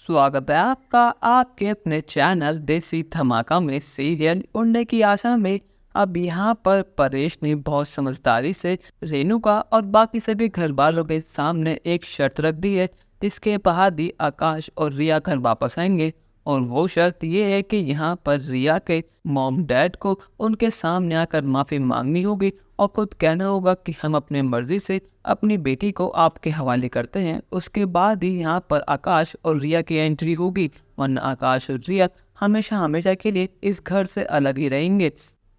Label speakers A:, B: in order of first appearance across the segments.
A: स्वागत है आपका आपके अपने चैनल देसी धमाका में सीरियल उड़ने की आशा में। अब यहाँ पर परेश ने बहुत समझदारी से रेणुका और बाकी सभी घर वालों के सामने एक शर्त रख दी है, जिसके बाद ही आकाश और रिया घर वापस आएंगे। और वो शर्त ये है कि यहाँ पर रिया के मॉम डैड को उनके सामने आकर माफ़ी मांगनी होगी और खुद कहना होगा कि हम अपने मर्जी से अपनी बेटी को आपके हवाले करते हैं। उसके बाद ही यहाँ पर आकाश और रिया की एंट्री होगी, वरना आकाश और रिया हमेशा हमेशा के लिए इस घर से अलग ही रहेंगे।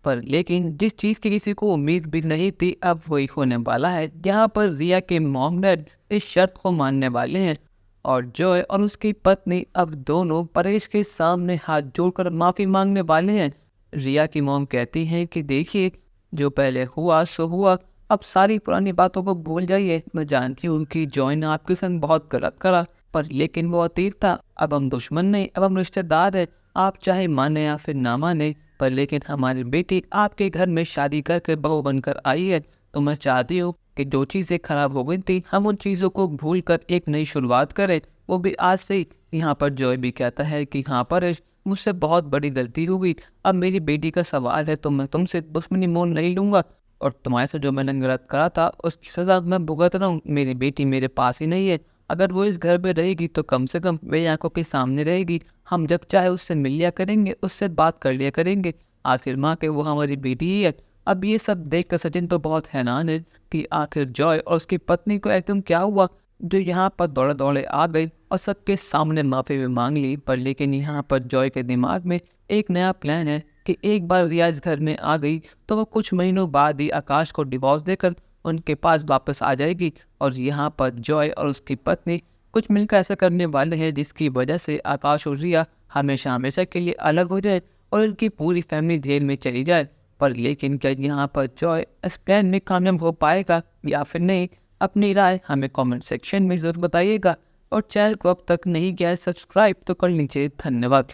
A: पर लेकिन जिस चीज़ की किसी को उम्मीद भी नहीं थी, अब वही होने वाला है। यहाँ पर रिया के मॉम डैड इस शर्त को मानने वाले हैं और जॉय और उसकी पत्नी अब दोनों परेश के सामने हाथ जोड़कर माफ़ी मांगने वाले हैं। रिया की मॉम कहती हैं कि देखिए, जो पहले हुआ सो हुआ, अब सारी पुरानी बातों को भूल जाइए। मैं जानती हूँ कि जॉय ने आपके संग बहुत गलत करा, पर लेकिन वो अतीत था। अब हम दुश्मन नहीं, अब हम रिश्तेदार हैं। आप चाहे माने या फिर ना माने, पर लेकिन हमारी बेटी आपके घर में शादी करके बहू बनकर आई है। तो मैं चाहती हूँ कि जो चीज़ें खराब हो गई थी, हम उन चीज़ों को भूल कर एक नई शुरुआत करें, वो भी आज से ही। यहाँ पर जॉय भी कहता है कि हाँ परेश, मुझसे बहुत बड़ी गलती हो गई। अब मेरी बेटी का सवाल है तो मैं तुमसे दुश्मनी मोल नहीं लूँगा, और तुम्हारे से जो मैंने गलत करा था उसकी सज़ा मैं भुगत रहा हूँ। मेरी बेटी मेरे पास ही नहीं है। अगर वो इस घर में रहेगी तो कम से कम मेरी आंखों के सामने रहेगी। हम जब चाहे उससे मिल लिया करेंगे, उससे बात कर लिया करेंगे। आखिर माँ के वो हमारी बेटी ही है। अब ये सब देख कर सचिन तो बहुत हैरान है कि आखिर जॉय और उसकी पत्नी को एकदम क्या हुआ, जो यहाँ पर दौड़े दौड़े आ गई और सबके सामने माफ़ी भी मांग ली। पर लेकिन यहाँ पर जॉय के दिमाग में एक नया प्लान है कि एक बार रिया इस घर में आ गई तो वो कुछ महीनों बाद ही आकाश को डिवोर्स देकर उनके पास वापस आ जाएगी। और यहाँ पर जॉय और उसकी पत्नी कुछ मिलकर ऐसा करने वाले हैं जिसकी वजह से आकाश और रिया हमेशा हमेशा के लिए अलग हो जाए और उनकी पूरी फैमिली जेल में चली जाए। पर लेकिन क्या यहाँ पर जॉय इस प्लान में कामयाब हो पाएगा या फिर नहीं? अपनी राय हमें कमेंट सेक्शन में ज़रूर बताइएगा, और चैनल को अब तक नहीं किया है सब्सक्राइब तो कर लीजिए। धन्यवाद।